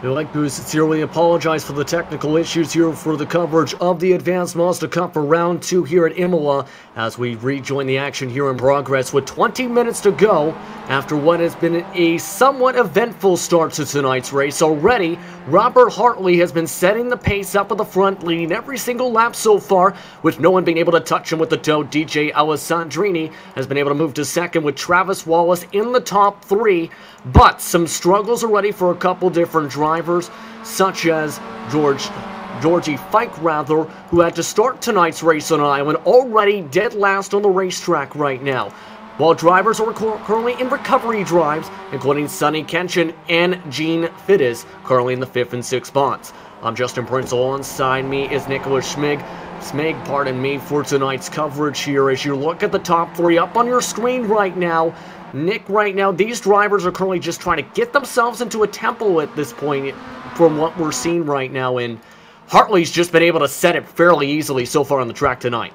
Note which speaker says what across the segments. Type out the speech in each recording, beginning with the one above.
Speaker 1: We'd like to sincerely apologize for the technical issues here for the coverage of the Advanced Mazda Cup for Round 2 here at Imola as we rejoin the action here in progress with 20 minutes to go after what has been a somewhat eventful start to tonight's race. Already, Robert Hartley has been setting the pace up at the front, leading every single lap so far, with no one being able to touch him with the toe. DJ Alessandrini has been able to move to second with Travis Wallace in the top three, but some struggles already for a couple different drivers, such as Georgie Fike, who had to start tonight's race on an island, already dead last on the racetrack right now. While drivers are currently in recovery drives, including Sonny Kenshin and Gene Fittis, currently in the 5th and 6th spots. I'm Justin Prince. Alongside me is Nicholas Schmig. Smig, pardon me, for tonight's coverage here. As you look at the top three up on your screen right now, Nick, right now, these drivers are currently just trying to get themselves into a tempo at this point from what we're seeing right now, and Hartley's just been able to set it fairly easily so far on the track tonight.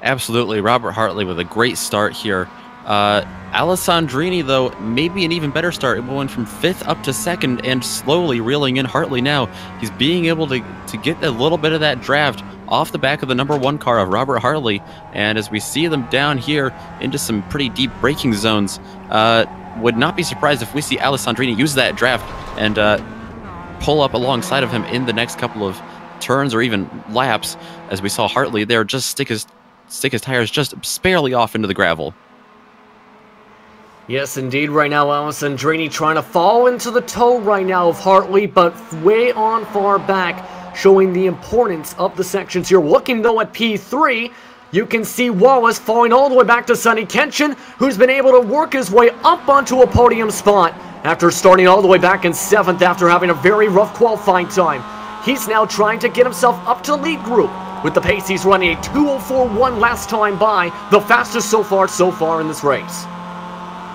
Speaker 2: Absolutely. Robert Hartley with a great start here. Alessandrini, though, maybe an even better start. It went from 5th up to 2nd and slowly reeling in Hartley now. He's being able to get a little bit of that draft off the back of the #1 car of Robert Hartley. And as we see them down here into some pretty deep braking zones, would not be surprised if we see Alessandrini use that draft and pull up alongside of him in the next couple of turns or even laps. As we saw Hartley there just stick his tires just barely off into the gravel.
Speaker 1: Yes, indeed. Right now, Alessandrini trying to fall into the toe right now of Hartley, but way on far back, showing the importance of the sections here. Looking, though, at P3, you can see Wallace falling all the way back to Sonny Kenshin, who's been able to work his way up onto a podium spot after starting all the way back in 7th after having a very rough qualifying time. He's now trying to get himself up to the lead group. With the pace, he's running a 2:04.1 last time by, the fastest so far in this race.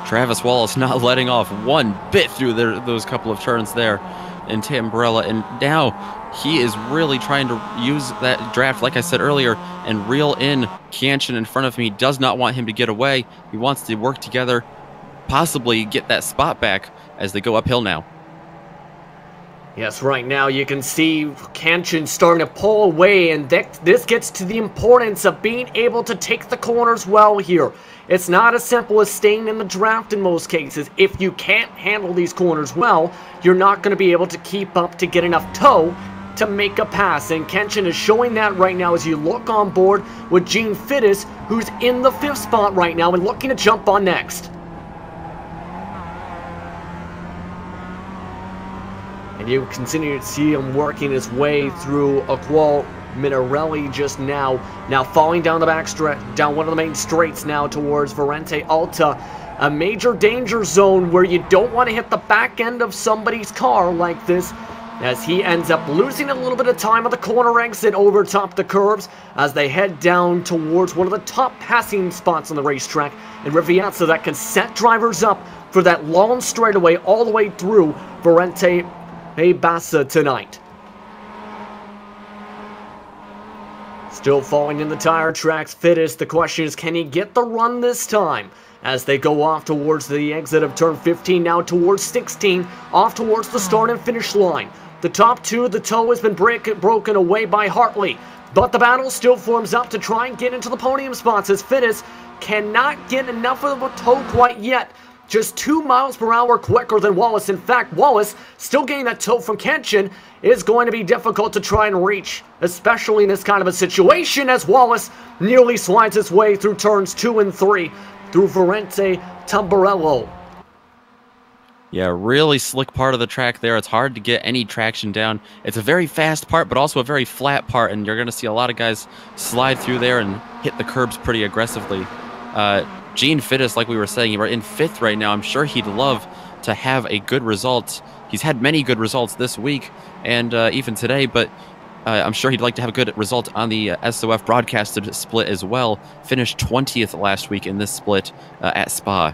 Speaker 2: Travis Wallace not letting off one bit through those couple of turns there in Tamburella, and now he is really trying to use that draft, like I said earlier, and reel in Kenshin in front of him. He does not want him to get away. He wants to work together, possibly get that spot back as they go uphill now.
Speaker 1: Yes, right now you can see Kenshin starting to pull away, and this gets to the importance of being able to take the corners well here. It's not as simple as staying in the draft in most cases. If you can't handle these corners well, you're not going to be able to keep up to get enough toe to make a pass, and Kenshin is showing that right now as you look on board with Gene Fittis, who's in the 5th spot right now and looking to jump on next. And you continue to see him working his way through Aqual Minarelli just now falling down the backstretch, down one of the main straights now towards Verente Alta, a major danger zone where you don't want to hit the back end of somebody's car like this, as he ends up losing a little bit of time at the corner exit over top the curbs as they head down towards one of the top passing spots on the racetrack in Riviazza that can set drivers up for that long straightaway all the way through Verente Bassa tonight. Still falling in the tire tracks, Fittis. The question is, can he get the run this time? As they go off towards the exit of turn 15, now towards 16, off towards the start and finish line. The top two, the toe has been broken away by Hartley, but the battle still forms up to try and get into the podium spots as Fittis cannot get enough of a toe quite yet. Just 2 miles per hour quicker than Wallace. In fact, Wallace, still getting that toe from Kenshin, is going to be difficult to try and reach, especially in this kind of a situation, as Wallace nearly slides his way through turns 2 and 3 through Verente Tamburello.
Speaker 2: Yeah, really slick part of the track there. It's hard to get any traction down. It's a very fast part, but also a very flat part, and you're going to see a lot of guys slide through there and hit the curbs pretty aggressively. Gene Fittis, like we were saying, we're in 5th right now. I'm sure he'd love to have a good result. He's had many good results this week and even today, but I'm sure he'd like to have a good result on the SOF broadcasted split as well. Finished 20th last week in this split at Spa.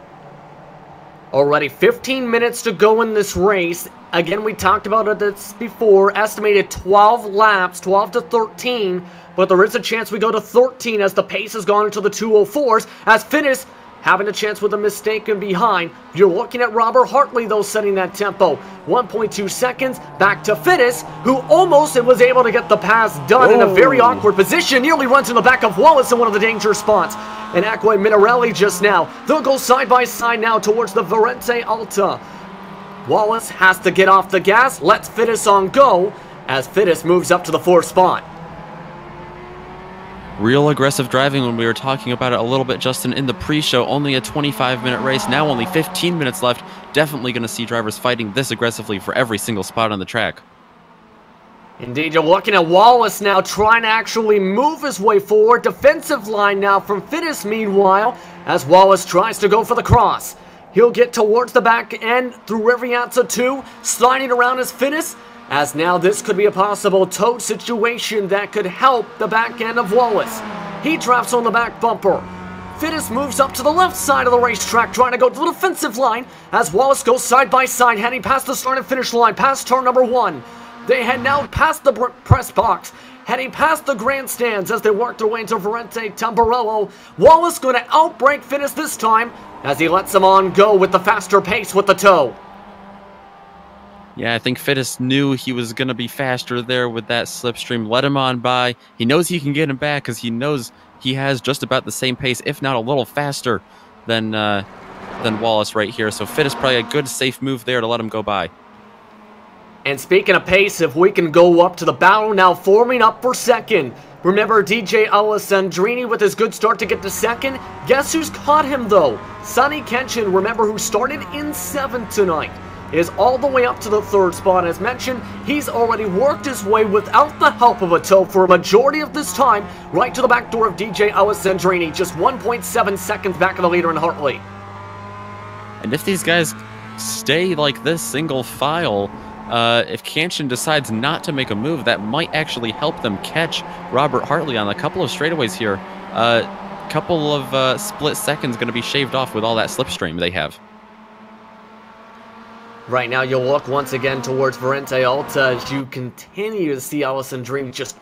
Speaker 1: Already 15 minutes to go in this race. Again, we talked about this before. Estimated 12 laps, 12 to 13. But there is a chance we go to 13 as the pace has gone into the 2:04s. As Fittis having a chance with a mistake and behind. You're looking at Robert Hartley, though, setting that tempo. 1.2 seconds, back to Fittis, who almost was able to get the pass done in a very awkward position. Nearly runs in the back of Wallace in one of the danger spots. And Acque Minarelli just now. They'll go side by side now towards the Varente Alta. Wallace has to get off the gas, lets Fittis on go, as Fittis moves up to the 4th spot.
Speaker 2: Real aggressive driving when we were talking about it a little bit, Justin, in the pre-show. Only a 25-minute race. Now only 15 minutes left. Definitely going to see drivers fighting this aggressively for every single spot on the track.
Speaker 1: Indeed, you're looking at Wallace now trying to actually move his way forward. Defensive line now from Fittis, meanwhile, as Wallace tries to go for the cross. He'll get towards the back end through Rivianza 2, sliding around as Fittis, as now this could be a possible tow situation that could help the back end of Wallace. He drops on the back bumper. Fittis moves up to the left side of the racetrack, trying to go to the defensive line, as Wallace goes side by side, heading past the start and finish line, past turn number 1. They head now past the press box, heading past the grandstands as they work their way into Varente Tamburello. Wallace going to outbrake Fittis this time, as he lets him on go with the faster pace with the tow.
Speaker 2: Yeah, I think Fittis knew he was going to be faster there with that slipstream. Let him on by. He knows he can get him back because he knows he has just about the same pace, if not a little faster than Wallace right here. So Fittis probably a good, safe move there to let him go by.
Speaker 1: And speaking of pace, if we can go up to the battle now, forming up for second. Remember DJ Alessandrini with his good start to get to second? Guess who's caught him, though? Sonny Kenshin, remember, who started in 7th tonight, is all the way up to the 3rd spot. As mentioned, he's already worked his way without the help of a tow for a majority of this time, right to the back door of DJ Alessandrini, just 1.7 seconds back of the leader in Hartley.
Speaker 2: And if these guys stay like this single file, if Kenshin decides not to make a move, that might actually help them catch Robert Hartley on a couple of straightaways here. Couple of split seconds going to be shaved off with all that slipstream they have.
Speaker 1: Right now, you'll look once again towards Varente Alta as you continue to see Alessandrini just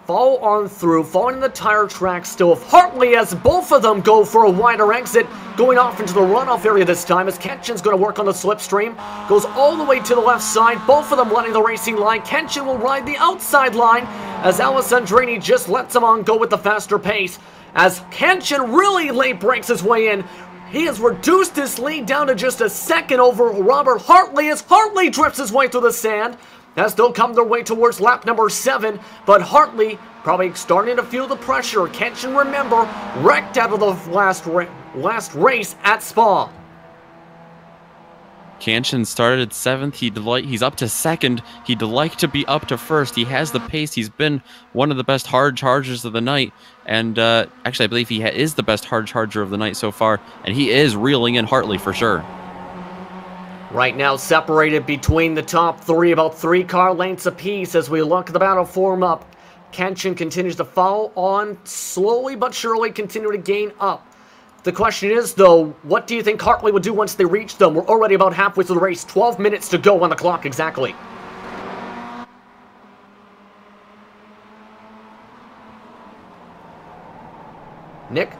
Speaker 1: fall on through, falling in the tire track still. If Hartley, as both of them go for a wider exit, going off into the runoff area this time, as Kenshin's going to work on the slipstream, goes all the way to the left side, both of them letting the racing line. Kenshin will ride the outside line, as Alessandrini just lets him on go with the faster pace, as Kenshin really late breaks his way in. He has reduced his lead down to just a second over Robert Hartley as Hartley drifts his way through the sand as they'll come their way towards lap number 7. But Hartley probably starting to feel the pressure. Kenshin, remember, wrecked out of the last race at Spa.
Speaker 2: Kenshin started 7th. He's up to 2nd. He'd like to be up to 1st. He has the pace. He's been one of the best hard chargers of the night. And actually, I believe he is the best hard charger of the night so far. And he is reeling in Hartley for sure.
Speaker 1: Right now, separated between the top 3, about 3 car lengths apiece as we look at the battle form up. Kenshin continues to follow on slowly but surely, continue to gain up. The question is, though, what do you think Hartley would do once they reach them? We're already about halfway through the race. 12 minutes to go on the clock exactly. Nick?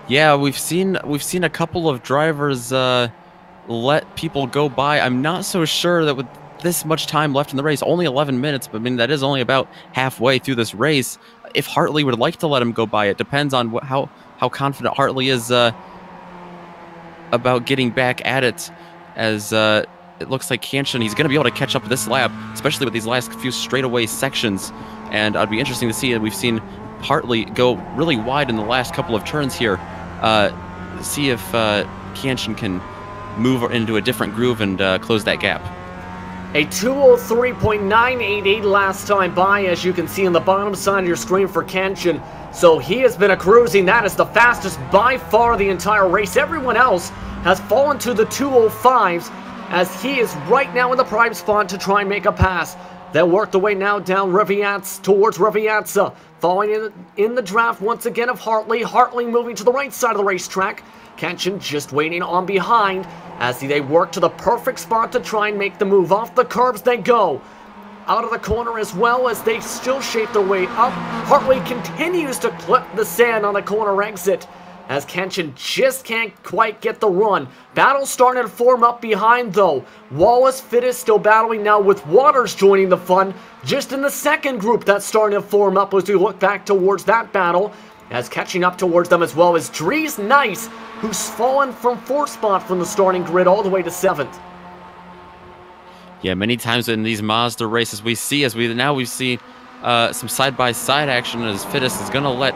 Speaker 2: Yeah, we've seen a couple of drivers let people go by. I'm not so sure that with this much time left in the race, only 11 minutes, but I mean, that is only about halfway through this race. If Hartley would like to let him go by, it depends on how confident Hartley is about getting back at it, as it looks like Kenshin, he's going to be able to catch up this lap, especially with these last few straightaway sections. And it'd be interesting to see, and we've seen Hartley go really wide in the last couple of turns here. See if Kenshin can move into a different groove and close that gap.
Speaker 1: A 2:03.988 last time by, as you can see on the bottom side of your screen for Kenshin. So he has been a cruising. That is the fastest by far the entire race. Everyone else has fallen to the 2:05s, as he is right now in the prime spot to try and make a pass. They'll work their way now down Rivianza towards Rivianza, falling in the draft once again of Hartley. Hartley moving to the right side of the racetrack. Kenshin just waiting on behind as they work to the perfect spot to try and make the move. Off the curbs they go. Out of the corner as well, as they still shape their way up. Hartley continues to clip the sand on the corner exit. as Kenshin just can't quite get the run. Battle starting to form up behind though. Wallace Fittis still battling now with Waters joining the fun. Just in the second group that's starting to form up as we look back towards that battle. As catching up towards them as well as Dries Nice, who's fallen from 4th spot from the starting grid all the way to 7th.
Speaker 2: Yeah, many times in these Mazda races we see, we see some side-by-side action as Fittis is going to let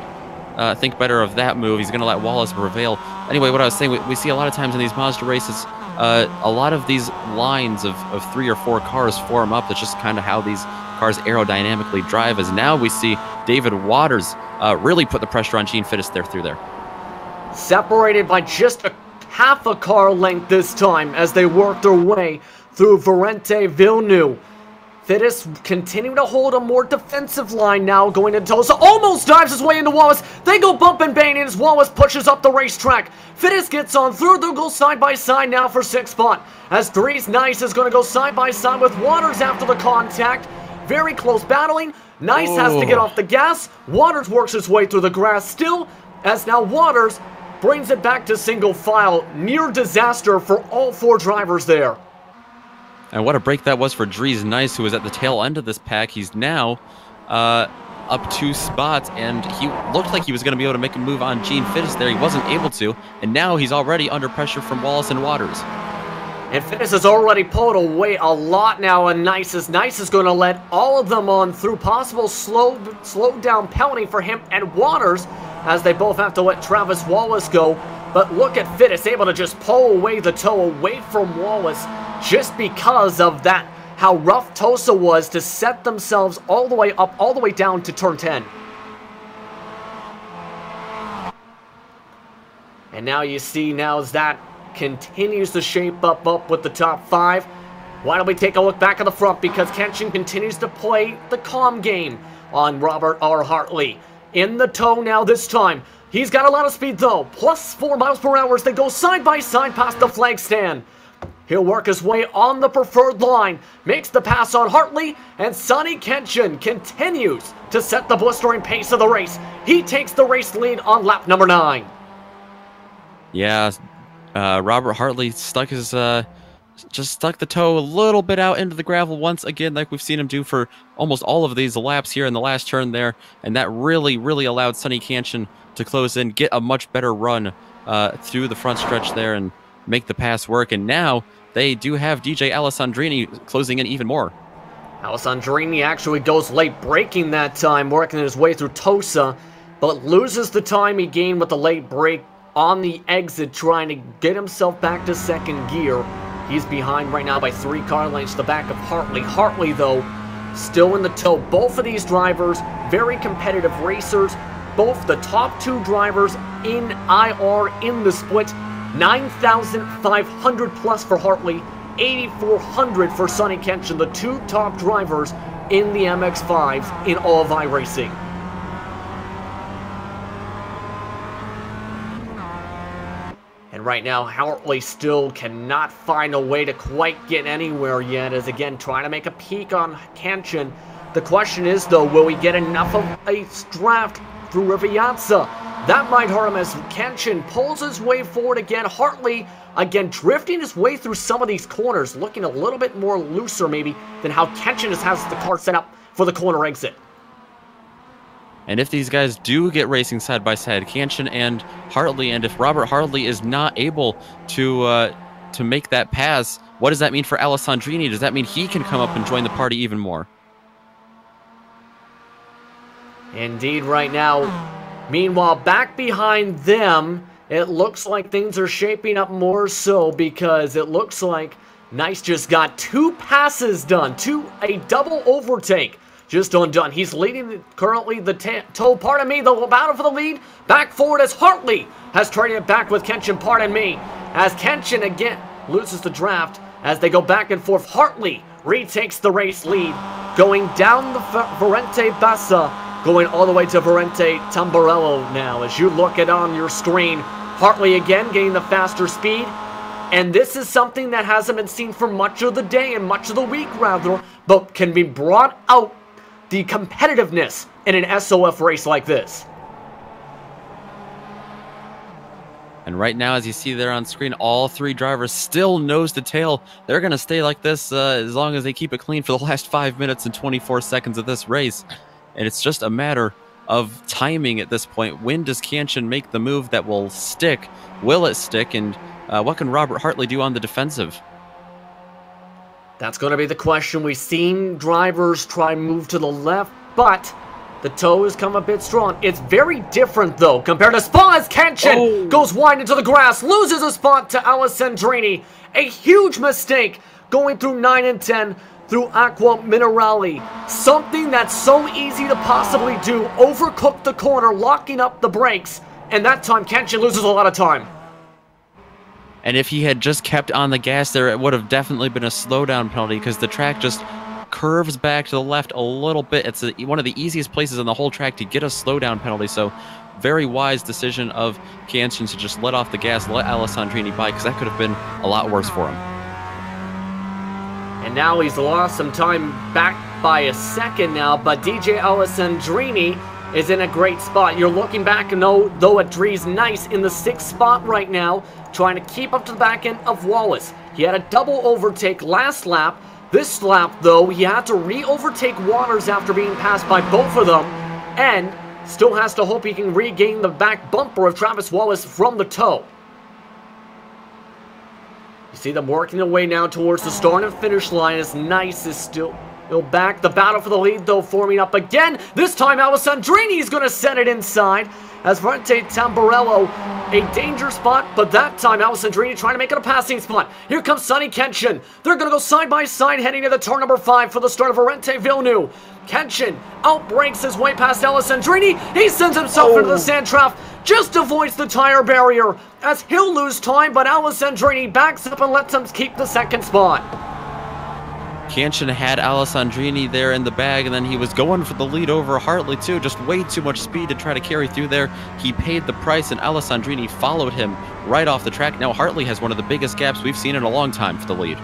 Speaker 2: think better of that move. He's going to let Wallace prevail. Anyway, what I was saying, we see a lot of times in these Mazda races, a lot of these lines of 3 or 4 cars form up. That's just kind of how these cars aerodynamically drive, as now we see David Waters really put the pressure on Gene Fittis through there.
Speaker 1: Separated by just a half a car length this time as they work their way through Varente Villeneuve. Fittis continuing to hold a more defensive line now, going into Tosa. Almost dives his way into Wallace. They go bump and bang as Wallace pushes up the racetrack. Fittis gets on through. They'll go side by side now for 6th spot. As Dries Nice is going to go side by side with Waters after the contact. Very close battling. Nice has to get off the gas. Waters works his way through the grass still, as now Waters brings it back to single file. Near disaster for all 4 drivers there.
Speaker 2: And what a break that was for Dries Nice, who was at the tail end of this pack. He's now up 2 spots, and he looked like he was going to be able to make a move on Gene Fittis there. He wasn't able to, and now he's already under pressure from Wallace and Waters.
Speaker 1: And Fittis has already pulled away a lot now, and Nice is going to let all of them on through. Possible slow down penalty for him and Waters, as they both have to let Travis Wallace go. But look at Fittis able to just pull away the toe away from Wallace, just because of that, how rough Tosa was to set themselves all the way up, all the way down to turn 10. And now you see now as that continues to shape up with the top 5. Why don't we take a look back at the front, because Kenshin continues to play the calm game on Robert R. Hartley. In the tow now this time. He's got a lot of speed though, plus 4 miles per hour as they go side by side past the flag stand. He'll work his way on the preferred line, makes the pass on Hartley, and Sonny Kenshin continues to set the blistering pace of the race. He takes the race lead on lap number 9.
Speaker 2: Yeah, Robert Hartley stuck his just stuck the toe a little bit out into the gravel once again, like we've seen him do for almost all of these laps here in the last turn there, and that really allowed Sonny Kenshin to close in, get a much better run through the front stretch there, and make the pass work. And now they do have DJ Alessandrini closing in even more.
Speaker 1: Alessandrini actually goes late braking that time, working his way through Tosa, but loses the time he gained with the late brake on the exit, trying to get himself back to 2nd gear. He's behind right now by 3 car lengths, the back of Hartley. Hartley, though, still in the tow. Both of these drivers, very competitive racers. Both the top 2 drivers in IR in the split. 9,500 plus for Hartley, 8,400 for Sonny Kenshin, the 2 top drivers in the MX-5s in all of iRacing. And right now, Hartley still cannot find a way to quite get anywhere yet, as again, trying to make a peek on Kenshin. The question is, though, will we get enough of a draft through Rivianza? That might hurt him as Kenshin pulls his way forward again. Hartley, again, drifting his way through some of these corners, looking a little bit more looser, maybe, than how Kenshin has the car set up for the corner exit.
Speaker 2: And if these guys do get racing side by side, Kenshin and Hartley, and if Robert Hartley is not able to make that pass, what does that mean for Alessandrini? Does that mean he can come up and join the party even more?
Speaker 1: Indeed, right now. Meanwhile, back behind them, it looks like things are shaping up more so, because it looks like Nice just got 2 passes done, a double overtake just undone. He's leading currently the tow, pardon me, the battle for the lead. Back forward as Hartley has traded it back with Kenshin, pardon me, as Kenshin again loses the draft as they go back and forth. Hartley retakes the race lead, going down the Varente Bassa, going all the way to Varente Tamburello now. As you look at on your screen, Hartley again getting the faster speed. And this is something that hasn't been seen for much of the day and much of the week, rather, but can be brought out the competitiveness in an SOF race like this.
Speaker 2: And right now, as you see there on screen, all three drivers still nose to tail. They're going to stay like this as long as they keep it clean for the last 5 minutes and 24 seconds of this race. And it's just a matter of timing at this point. When does Kanchan make the move that will stick? Will it stick? And what can Robert Hartley do on the defensive?
Speaker 1: That's going to be the question. We've seen drivers try and move to the left, but the toe has come a bit strong. It's very different, though, compared to Spa, as Kanchan goes wide into the grass, loses a spot to Alessandrini. A huge mistake going through 9 and 10 through Acqua Minerale. Something that's so easy to possibly do. Overcook the corner, locking up the brakes, and that time Kanchan loses a lot of time.
Speaker 2: And if he had just kept on the gas there, it would have definitely been a slowdown penalty because the track just curves back to the left a little bit. It's one of the easiest places on the whole track to get a slowdown penalty. So very wise decision of Kanchan to just let off the gas, let Alessandrini by, because that could have been a lot worse for him.
Speaker 1: And now he's lost some time back by a second now, but DJ Alessandrini is in a great spot. You're looking back and though at Drees Nice in the 6th spot right now, trying to keep up to the back end of Wallace. He had a double overtake last lap. This lap, though, he had to re-overtake Waters after being passed by both of them, and still has to hope he can regain the back bumper of Travis Wallace from the toe. You see them working their way now towards the start and finish line as Nice is still back. The battle for the lead, though, forming up again. This time, Alessandrini is going to send it inside as Valente Tamburello, a danger spot, but that time Alessandrini trying to make it a passing spot. Here comes Sonny Kanchan. They're going to go side by side heading to the turn number 5 for the start of Valente Villeneuve. Kanchan outbrakes his way past Alessandrini. He sends himself into the sand trap, just avoids the tire barrier as he'll lose time, but Alessandrini backs up and lets him keep the 2nd spot.
Speaker 2: Kanchan had Alessandrini there in the bag, and then he was going for the lead over Hartley too. Just way too much speed to try to carry through there. He paid the price, and Alessandrini followed him right off the track. Now Hartley has one of the biggest gaps we've seen in a long time for the lead.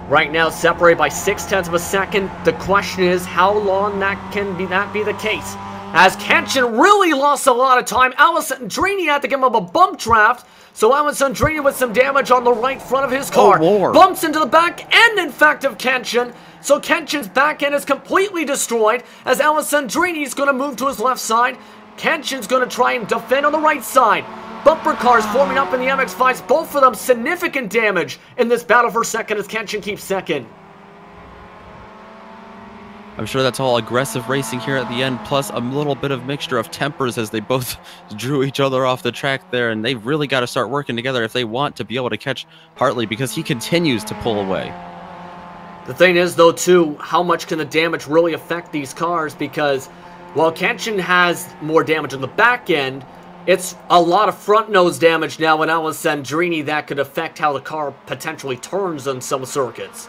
Speaker 1: Right now separated by 0.6 of a second. The question is how long that be the case. As Kanchan really lost a lot of time, Alessandrini had to give him a bump draft. So Alessandrini with some damage on the right front of his car. Bumps into the back end, in fact, of Kanchan. So Kanchan's back end is completely destroyed as Alessandrini's going to move to his left side. Kanchan's going to try and defend on the right side. Bumper cars forming up in the MX-5s. Both of them significant damage in this battle for second as Kanchan keeps second.
Speaker 2: I'm sure that's all aggressive racing here at the end, plus a little bit of mixture of tempers as they both drew each other off the track there, and they've really got to start working together if they want to be able to catch Hartley, because he continues to pull away.
Speaker 1: The thing is, though, too, how much can the damage really affect these cars? Because while Kanchan has more damage on the back end, it's a lot of front nose damage now in Alessandrini that could affect how the car potentially turns on some circuits.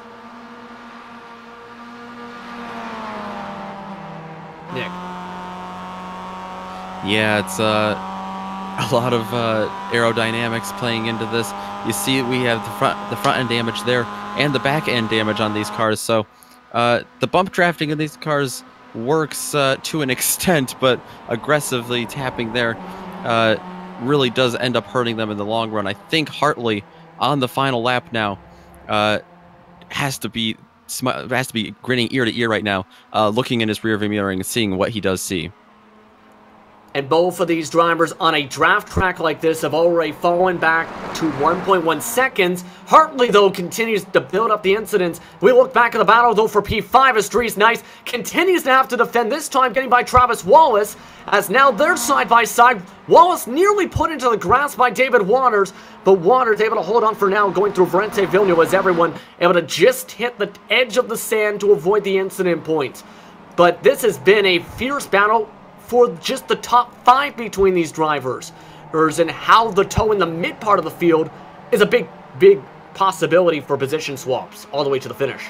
Speaker 1: Nick.
Speaker 2: Yeah, it's a lot of aerodynamics playing into this. You see we have the front end damage there and the back end damage on these cars. So the bump drafting in these cars works to an extent, but aggressively tapping there really does end up hurting them in the long run. I think Hartley on the final lap now has to be grinning ear to ear right now, looking in his rearview mirror and seeing what he does see.
Speaker 1: And both of these drivers on a draft track like this have already fallen back to 1.1 seconds. Hartley, though, continues to build up the incidents. We look back at the battle, though, for P5 as Drees Nice continues to have to defend, this time getting by Travis Wallace, as now they're side by side. Wallace nearly put into the grass by David Waters, but Waters able to hold on for now, going through Valente Villeneuve as everyone able to just hit the edge of the sand to avoid the incident points. But this has been a fierce battle for just the top 5 between these drivers, and how the toe in the mid part of the field is a big possibility for position swaps all the way to the finish.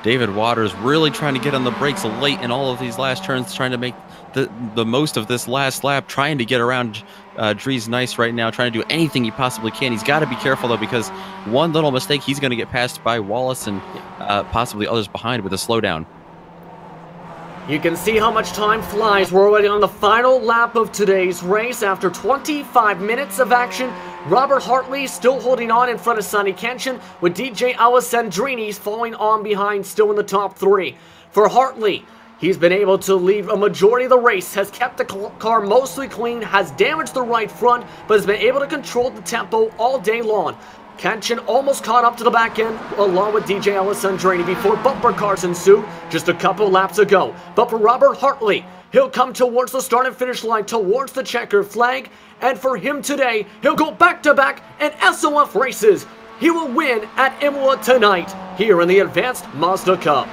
Speaker 2: David Waters really trying to get on the brakes late in all of these last turns, trying to make the most of this last lap, trying to get around Drees Nice right now, trying to do anything he possibly can. He's got to be careful, though, because one little mistake, he's going to get passed by Wallace and possibly others behind with a slowdown.
Speaker 1: You can see how much time flies. We're already on the final lap of today's race. After 25 minutes of action, Robert Hartley still holding on in front of Sonny Kenshin, with DJ Alessandrini falling on behind, still in the top 3. For Hartley, he's been able to lead a majority of the race, has kept the car mostly clean, has damaged the right front, but has been able to control the tempo all day long. Kenshin almost caught up to the back end along with DJ Alessandrini before bumper cars ensued just a couple laps ago. But for Robert Hartley, he'll come towards the start and finish line, towards the checkered flag. And for him today, he'll go back-to-back in SOF races. He will win at Imola tonight here in the Advanced Mazda Cup.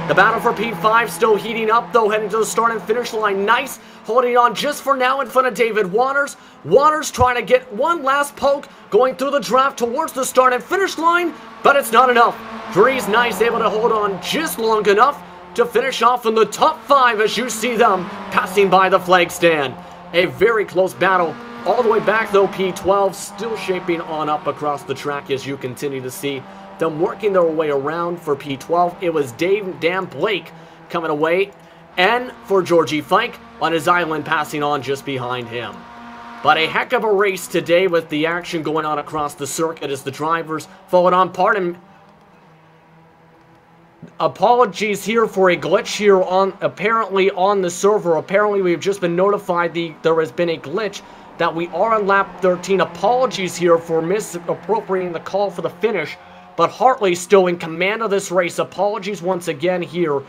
Speaker 1: The battle for P5 still heating up, though, heading to the start and finish line. Nice, holding on just for now in front of David Waters. Waters trying to get one last poke, going through the draft towards the start and finish line, but it's not enough. Dries Nice able to hold on just long enough to finish off in the top 5 as you see them passing by the flag stand. A very close battle. All the way back, though, P12 still shaping on up across the track as you continue to see them working their way around. For P12, it was Dan Blake coming away, and for Georgie Fike on his island passing on just behind him. But a heck of a race today with the action going on across the circuit as the drivers followed on. Apologies here for a glitch here apparently on the server. Apparently we've just been notified there has been a glitch that we are on lap 13. Apologies here for misappropriating the call for the finish. But Hartley still in command of this race. Apologies once again here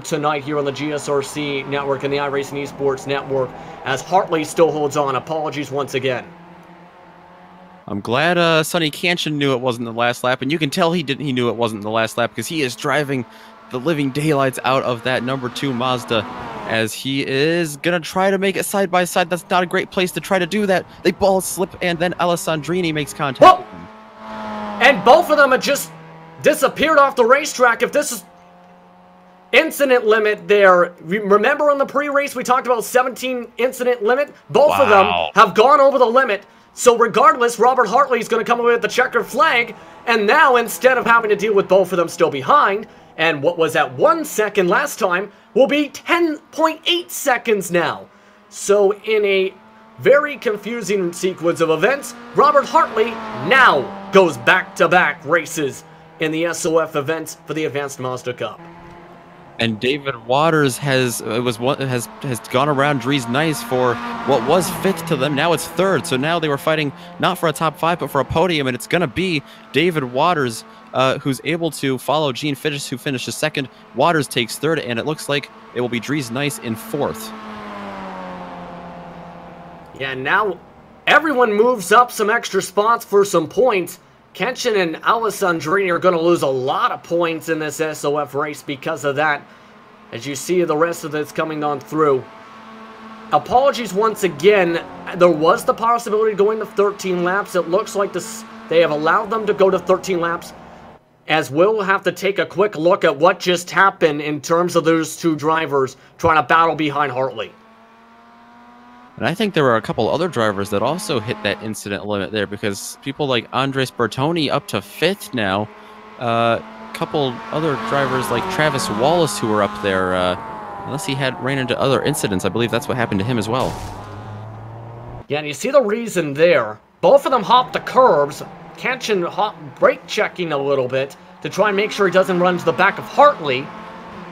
Speaker 1: tonight here on the GSRC network and the iRacing Esports network as Hartley still holds on. Apologies once again.
Speaker 2: I'm glad Sonny Kenshin knew it wasn't the last lap, and you can tell he knew it wasn't the last lap because he is driving the living daylights out of that number 2 Mazda as he is gonna try to make it side by side. That's not a great place to try to do that. They ball slip and then Alessandrini makes contact.
Speaker 1: Whoa! And both of them had just disappeared off the racetrack. If this is incident limit there, remember in the pre-race we talked about 17 incident limit? Both of them have gone over the limit. So regardless, Robert Hartley is going to come away with the checkered flag. And now instead of having to deal with both of them still behind, and what was at 1 second last time, will be 10.8 seconds now. So in a very confusing sequence of events, Robert Hartley now goes back-to-back races in the SOF events for the Advanced Mazda Cup.
Speaker 2: And David Waters has gone around Dries Nice for what was 5th to them. Now it's 3rd. So now they were fighting not for a top 5, but for a podium, and it's going to be David Waters who's able to follow Gene Fittis, who finishes 2nd. Waters takes 3rd, and it looks like it will be Dries Nice in 4th.
Speaker 1: Yeah, now everyone moves up some extra spots for some points. Kenshin and Alessandrini are going to lose a lot of points in this SOF race because of that, as you see the rest of this coming on through. Apologies once again. There was the possibility of going to 13 laps. It looks like they have allowed them to go to 13 laps, as we'll have to take a quick look at what just happened in terms of those two drivers trying to battle behind Hartley.
Speaker 2: And I think there were a couple other drivers that also hit that incident limit there, because people like Andres Bertoni up to 5th now. A couple other drivers like Travis Wallace who were up there, unless he ran into other incidents. I believe that's what happened to him as well.
Speaker 1: Yeah, and you see the reason there. Both of them hopped the curbs. Kenshin brake checking a little bit to try and make sure he doesn't run to the back of Hartley.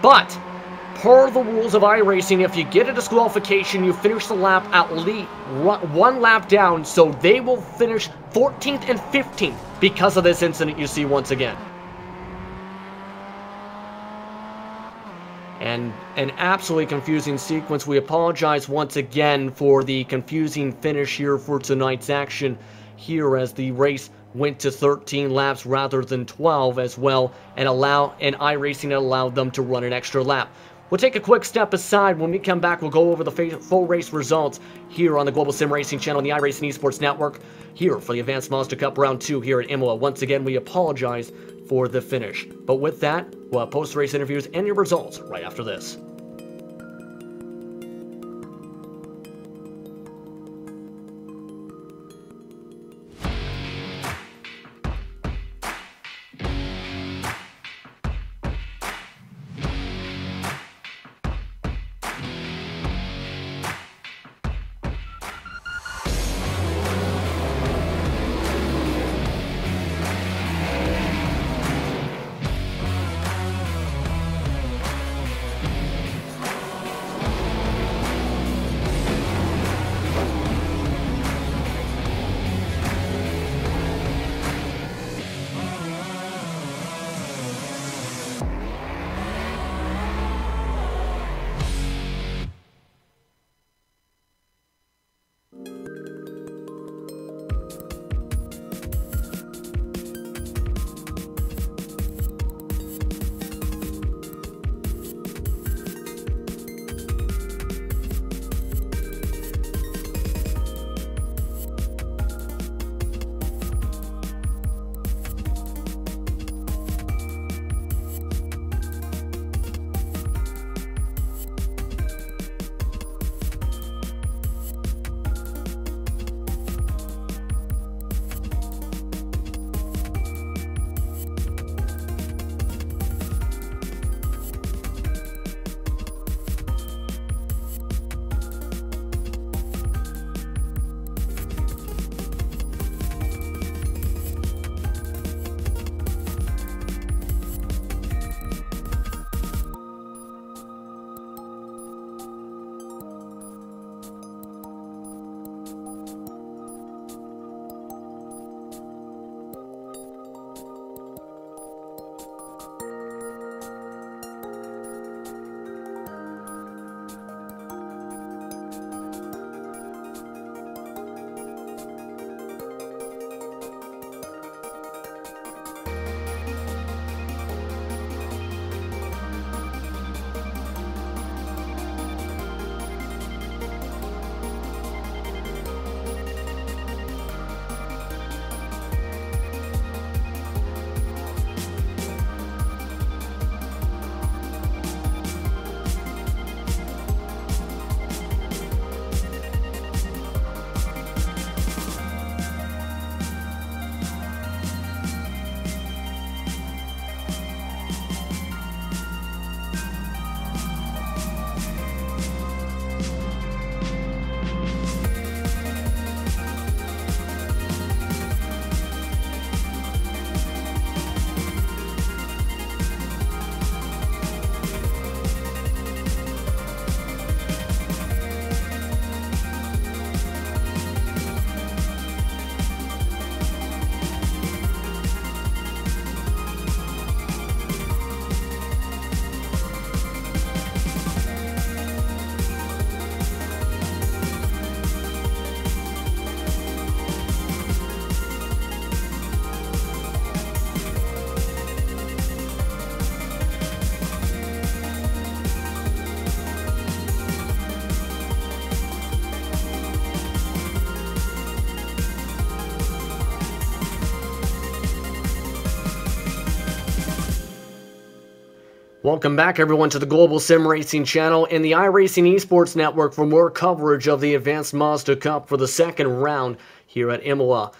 Speaker 1: But per the rules of iRacing, if you get a disqualification, you finish the lap at least one lap down, so they will finish 14th and 15th because of this incident you see once again. And an absolutely confusing sequence. We apologize once again for the confusing finish here for tonight's action here, as the race went to 13 laps rather than 12 as well, and iRacing allowed them to run an extra lap. We'll take a quick step aside. When we come back, we'll go over the full race results here on the Global Sim Racing channel, the iRacing Esports Network, here for the Advanced Mazda Cup Round 2 here at Imola. Once again, we apologize for the finish. But with that, we'll have post-race interviews and your results right after this. Welcome back, everyone, to the Global Sim Racing channel and the iRacing Esports Network for more coverage of the Advanced Mazda Cup for the second round here at Imola.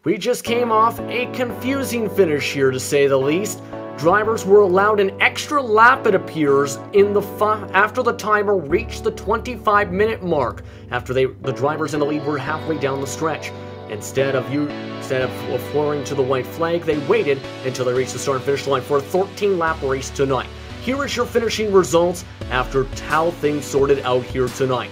Speaker 1: We just came off a confusing finish here, to say the least. Drivers were allowed an extra lap, it appears, after the timer reached the 25-minute mark, after the drivers in the lead were halfway down the stretch. Instead of flooring to the white flag, they waited until they reached the start and finish line for a 13-lap race tonight. Here is your finishing results after how things sorted out here tonight.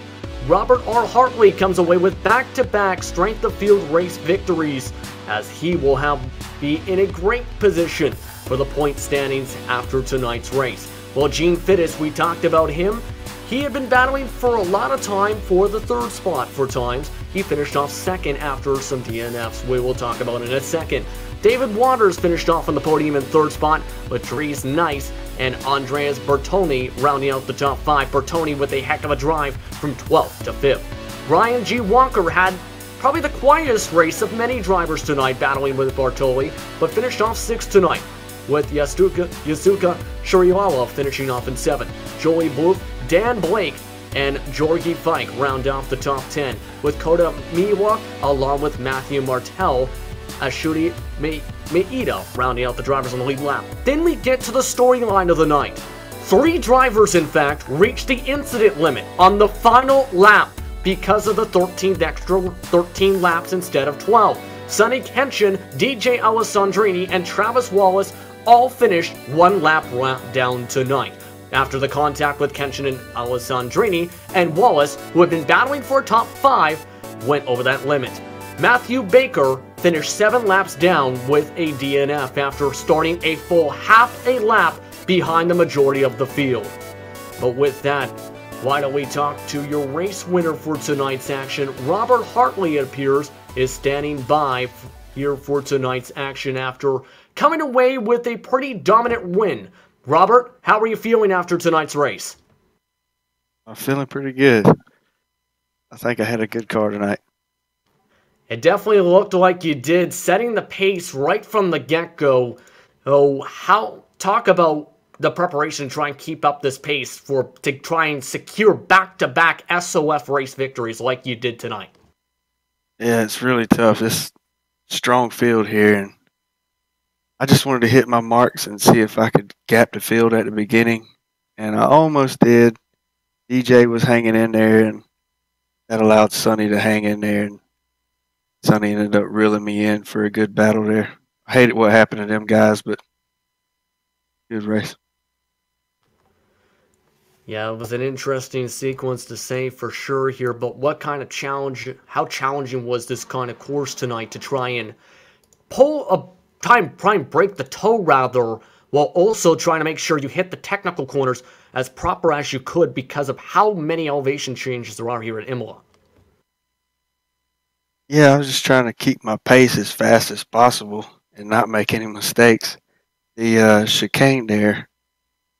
Speaker 1: Robert R. Hartley comes away with back-to-back strength of field race victories, as he will be in a great position for the point standings after tonight's race. Well, Gene Fittis, we talked about him. He had been battling for a lot of time for the third spot for times. He finished off second after some DNFs we will talk about in a second. David Waters finished off on the podium in third spot, with Therese Nice and Andreas Bertoni rounding out the top five. Bertoni with a heck of a drive from 12th to 5th. Ryan G. Walker had probably the quietest race of many drivers tonight, battling with Bartoli, but finished off 6th tonight, with Yasuka Shuriwala finishing off in 7th. Joey Bluth, Dan Blake, and Georgi Fike round off the top 10, with Kota Miwa along with Matthew Martel, Ashuri Maeda rounding out the drivers on the lead lap. Then we get to the storyline of the night. 3 drivers, in fact, reached the incident limit on the final lap because of the 13 laps instead of 12. Sonny Kenshin, DJ Alessandrini, and Travis Wallace all finished 1 lap down tonight, after the contact with Kenshin and Alessandrini, and Wallace, who had been battling for a top 5, went over that limit. Matthew Baker finished 7 laps down with a DNF after starting a full half a lap behind the majority of the field. But with that, why don't we talk to your race winner for tonight's action? Robert Hartley, it appears, is standing by here for tonight's action after coming away with a pretty dominant win. Robert, how are you feeling after tonight's race?
Speaker 3: I'm feeling pretty good. I think I had a good car tonight.
Speaker 1: It definitely looked like you did, setting the pace right from the get-go. Talk about the preparation to try and keep up this pace to try and secure back-to-back SOF race victories like you did tonight.
Speaker 3: Yeah, it's really tough. It's strong field here, and I just wanted to hit my marks and see if I could gap the field at the beginning, and I almost did. DJ was hanging in there, and that allowed Sonny to hang in there, and Sonny ended up reeling me in for a good battle there. I hated what happened to them guys, but good race.
Speaker 1: Yeah, it was an interesting sequence to say for sure here, but what kind of how challenging was this kind of course tonight to try and break the toe rather, while also trying to make sure you hit the technical corners as proper as you could because of how many elevation changes there are here at Imola?
Speaker 3: Yeah, I was just trying to keep my pace as fast as possible and not make any mistakes. The chicane there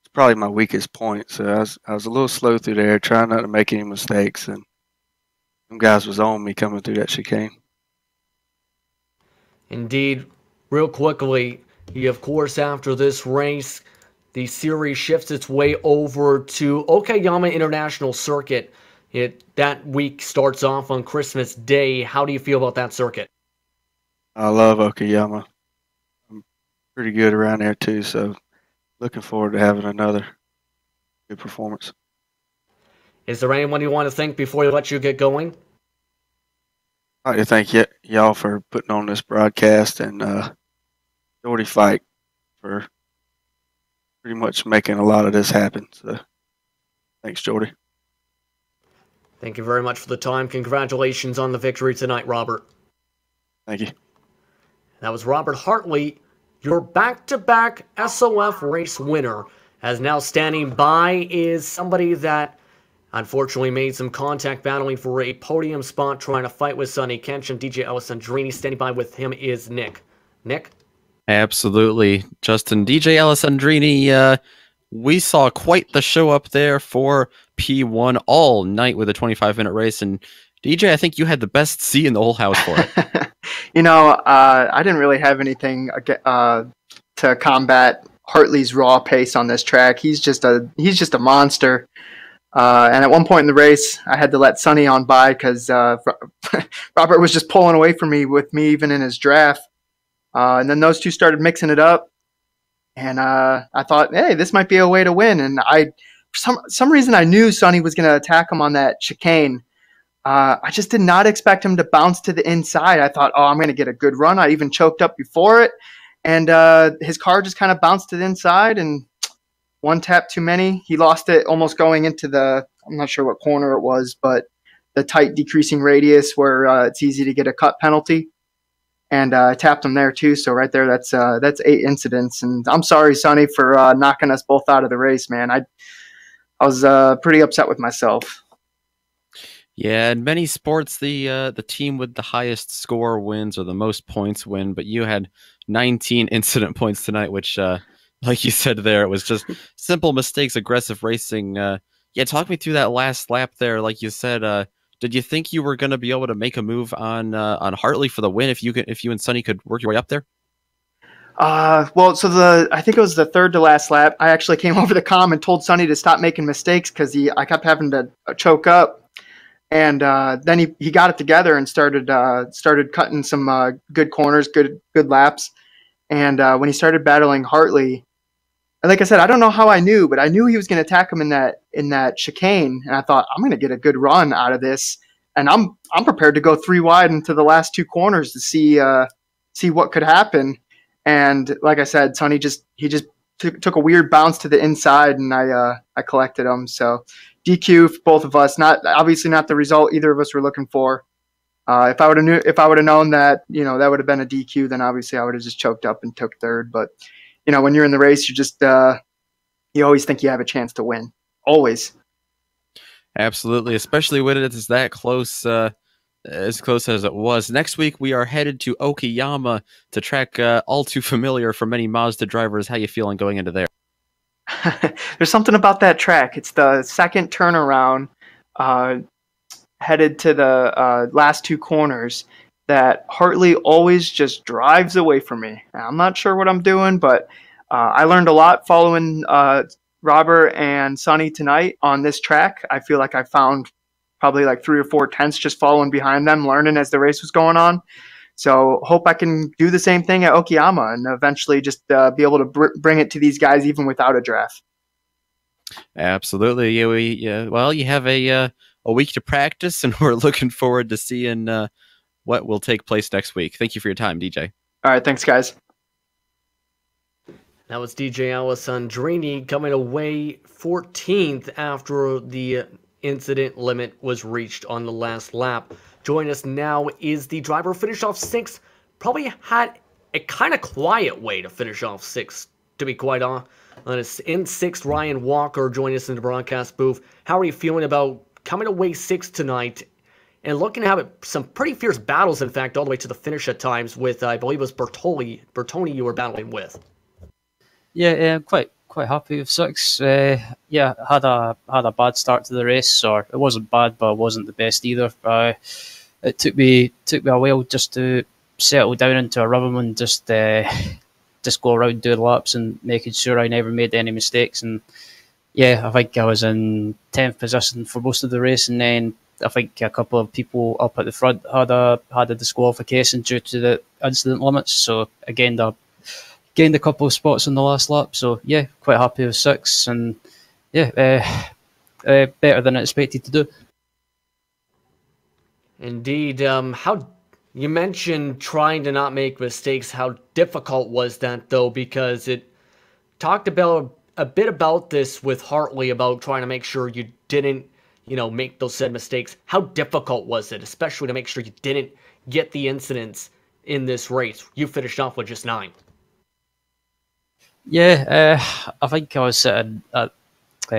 Speaker 3: is probably my weakest point, so I was a little slow through there, trying not to make any mistakes, and some guys was on me coming through that chicane. Indeed.
Speaker 1: Real quickly, of course, after this race, the series shifts its way over to Okayama International Circuit. That week starts off on Christmas Day. How do you feel about that circuit?
Speaker 3: I love Okayama. I'm pretty good around there too, so looking forward to having another good performance.
Speaker 1: Is there anyone you want to thank before we let you get going?
Speaker 3: I'd like to thank y'all for putting on this broadcast, and Jordy Fike for pretty much making a lot of this happen. So thanks, Jordy.
Speaker 1: Thank you very much for the time. Congratulations on the victory tonight, Robert.
Speaker 3: Thank you.
Speaker 1: That was Robert Hartley, your back-to-back SOF race winner. As now standing by is somebody that unfortunately made some contact battling for a podium spot, trying to fight with Sonny Kenshin. DJ Alessandrini. Standing by with him is Nick. Nick?
Speaker 2: Absolutely. Justin, DJ Alessandrini, we saw quite the show up there for P1 all night with a 25-minute race, and DJ, I think you had the best seat in the whole house for it.
Speaker 4: I didn't really have anything to combat Hartley's raw pace on this track. He's just a monster. And at one point in the race, I had to let Sonny on by because Robert was just pulling away from me with me even in his draft. And then those two started mixing it up. And I thought, hey, this might be a way to win. And for some reason, I knew Sonny was going to attack him on that chicane. I just did not expect him to bounce to the inside. I thought, oh, I'm going to get a good run. I even choked up before it. And his car just kind of bounced to the inside, and one tap too many. He lost it almost going into I'm not sure what corner it was, but the tight decreasing radius where it's easy to get a cut penalty. And tapped him there too. So right there, that's 8 incidents. And I'm sorry, Sonny, for knocking us both out of the race, man. I was pretty upset with myself.
Speaker 2: Yeah, in many sports, the team with the highest score wins or the most points win. But you had 19 incident points tonight, which, like you said there, it was just simple mistakes, aggressive racing. Yeah, talk me through that last lap there. Like you said, did you think you were going to be able to make a move on Hartley for the win if you and Sonny could work your way up there?
Speaker 4: Well, so I think it was the third to last lap. I actually came over the comm and told Sonny to stop making mistakes because I kept having to choke up. And then he got it together and started cutting some good corners, good laps. And when he started battling Hartley, and like I said, I don't know how I knew, but I knew he was going to attack him in that chicane. And I thought, I'm going to get a good run out of this. And I'm prepared to go 3 wide into the last 2 corners to see what could happen. And like I said, Sonny he just took a weird bounce to the inside, and I collected him. So DQ for both of us. Obviously not the result either of us were looking for. If I would have known that that would have been a DQ, then obviously I would have just choked up and took third. But when you're in the race, you just you always think you have a chance to win. Always.
Speaker 2: Absolutely, especially when it is that close. As close as it was. Next week, we are headed to Okayama to track all too familiar for many Mazda drivers. How you feeling going into there?
Speaker 4: There's something about that track. It's the second turnaround headed to the last 2 corners that Hartley always just drives away from me. I'm not sure what I'm doing, but I learned a lot following Robert and Sonny tonight on this track. I feel like I found probably like 3 or 4 tenths just following behind them, learning as the race was going on. So hope I can do the same thing at Okayama and eventually just be able to bring it to these guys even without a draft.
Speaker 2: Absolutely. Yeah. Well, you have a week to practice, and we're looking forward to seeing what will take place next week. Thank you for your time, DJ.
Speaker 4: All right. Thanks, guys.
Speaker 1: That was DJ Alessandrini coming away 14th after the incident limit was reached on the last lap. Join us now is the driver who finished off 6th. Probably had a kind of quiet way to finish off 6th, to be quite honest. In 6th, Ryan Walker joined us in the broadcast booth. How are you feeling about coming away 6th tonight and looking to have some pretty fierce battles, in fact, all the way to the finish at times with, I believe it was Bertoni you were battling with?
Speaker 5: Yeah, quite happy with 6. Yeah, had a bad start to the race, or it wasn't bad, but it wasn't the best either. It took me a while just to settle down into a rhythm and just go around doing laps and making sure I never made any mistakes. And yeah, I think I was in 10th position for most of the race, and then I think a couple of people up at the front had a disqualification due to the incident limits. So again, gained a couple of spots on the last lap. So yeah, quite happy with 6, and yeah, better than I expected to do.
Speaker 1: Indeed. How you mentioned trying to not make mistakes. How difficult was that, though? Because it talked about a bit about this with Hartley about trying to make sure you didn't, make those said mistakes. How difficult was it, especially to make sure you didn't get the incidents in this race? You finished off with just 9.
Speaker 5: Yeah, I think I was sitting at,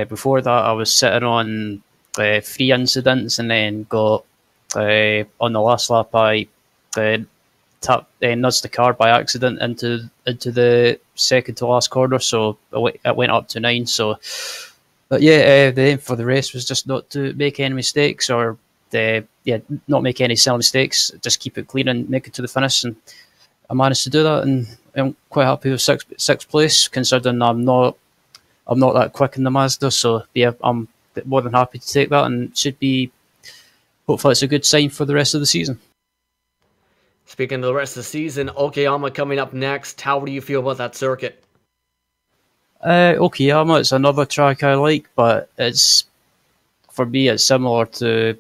Speaker 5: before that I was sitting on 3 incidents, and then got on the last lap I nudged the car by accident into the second to last corner, so it went up to 9. So, but yeah, the aim for the race was just not to make any mistakes, or not make any silly mistakes, just keep it clean and make it to the finish, and I managed to do that, and I'm quite happy with sixth place, considering I'm not that quick in the Mazda. So yeah, I'm more than happy to take that, and should be, hopefully it's a good sign for the rest of the season.
Speaker 1: Speaking of the rest of the season, Okayama coming up next. How do you feel about that circuit?
Speaker 5: Okayama, it's another track I like, but for me it's similar to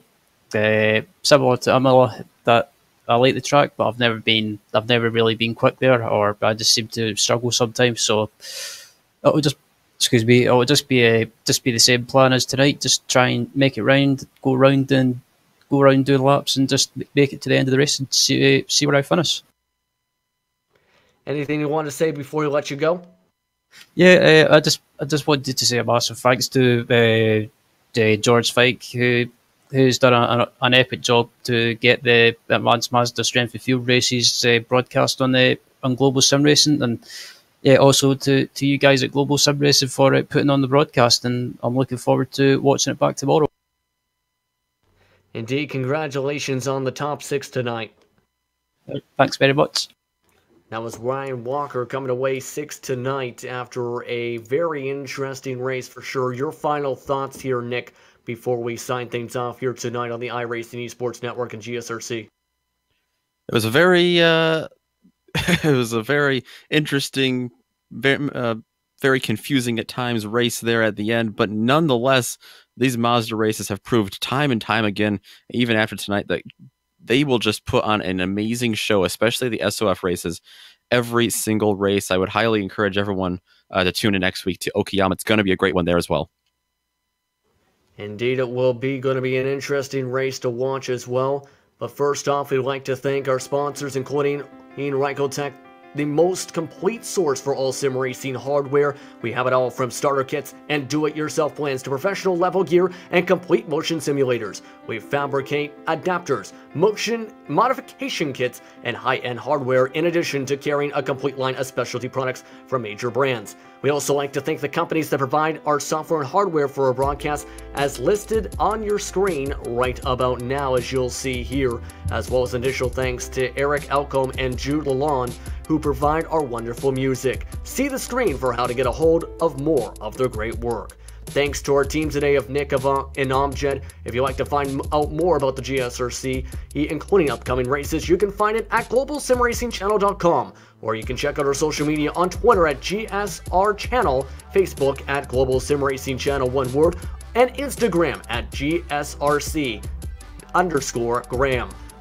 Speaker 5: Imola. That I like the track, but I've never really been quick there, or I just seem to struggle sometimes. So it'll just, it'll just be the same plan as tonight. Just try and make it round, go round doing laps, and just make it to the end of the race and see where I finish.
Speaker 1: Anything you want to say before we let you go?
Speaker 5: Yeah, I just wanted to say a massive thanks to George Fike, who's done an epic job to get the Advanced Mazda Strength of Field races broadcast on Global Sim Racing, and yeah, also to you guys at Global Sim Racing for putting on the broadcast, and I'm looking forward to watching it back tomorrow.
Speaker 1: Indeed, congratulations on the top 6 tonight.
Speaker 5: Thanks very much.
Speaker 1: That was Ryan Walker coming away 6th tonight after a very interesting race for sure. Your final thoughts here, Nick, before we sign things off here tonight on the iRacing Esports Network and GSRC.
Speaker 2: It was a very interesting, very confusing at times race there at the end, but nonetheless, these Mazda races have proved time and time again, even after tonight, that they will just put on an amazing show, especially the SOF races. Every single race, I would highly encourage everyone to tune in next week to Okayama. It's going to be a great one there as well.
Speaker 1: Indeed, it will be going to be an interesting race to watch as well. But first off, we'd like to thank our sponsors, including Rycotech, the most complete source for all sim racing hardware. We have it all from starter kits and do-it-yourself plans to professional level gear and complete motion simulators. We fabricate adapters, motion modification kits, and high-end hardware, in addition to carrying a complete line of specialty products from major brands. We also like to thank the companies that provide our software and hardware for our broadcast, as listed on your screen right about now, as you'll see here, as well as initial thanks to Eric Elcombe and Jude Lalonde, who provide our wonderful music. See the screen for how to get a hold of more of their great work. Thanks to our team today of Nick, Avant, and Amjad. If you'd like to find out more about the GSRC, including upcoming races, you can find it at globalsimracingchannel.com, or you can check out our social media on Twitter at GSR Channel, Facebook at Global Sim Racing Channel, one word, and Instagram at GSRC_Graham.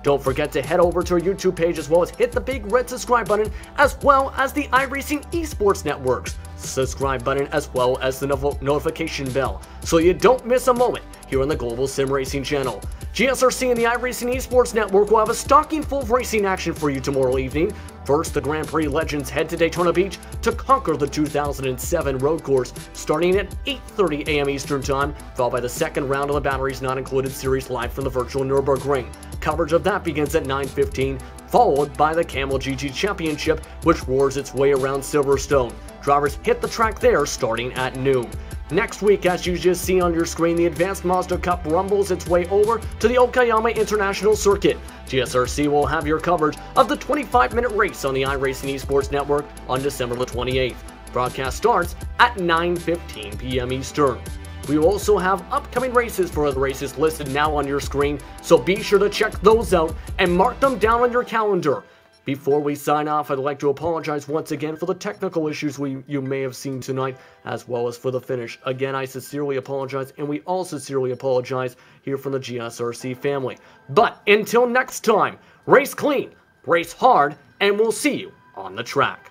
Speaker 1: Don't forget to head over to our YouTube page, as well as hit the big red subscribe button, as well as the iRacing Esports Network's subscribe button, as well as the notification bell, so you don't miss a moment here on the Global Sim Racing Channel. GSRC and the iRacing Esports Network will have a stocking full of racing action for you tomorrow evening. First, the Grand Prix legends head to Daytona Beach to conquer the 2007 road course, starting at 8:30 a.m. Eastern Time, followed by the second round of the Batteries Not Included series live from the virtual Nürburgring. Coverage of that begins at 9:15, followed by the Camel GT Championship, which roars its way around Silverstone. Drivers hit the track there starting at noon. Next week, as you just see on your screen, the Advanced Mazda Cup rumbles its way over to the Okayama International Circuit. GSRC will have your coverage of the 25-minute race on the iRacing Esports Network on December the 28th. Broadcast starts at 9:15 p.m. Eastern. We will also have upcoming races for the races listed now on your screen, so be sure to check those out and mark them down on your calendar. Before we sign off, I'd like to apologize once again for the technical issues you may have seen tonight, as well as for the finish. Again, I sincerely apologize, and we all sincerely apologize here from the GSRC family. But until next time, race clean, race hard, and we'll see you on the track.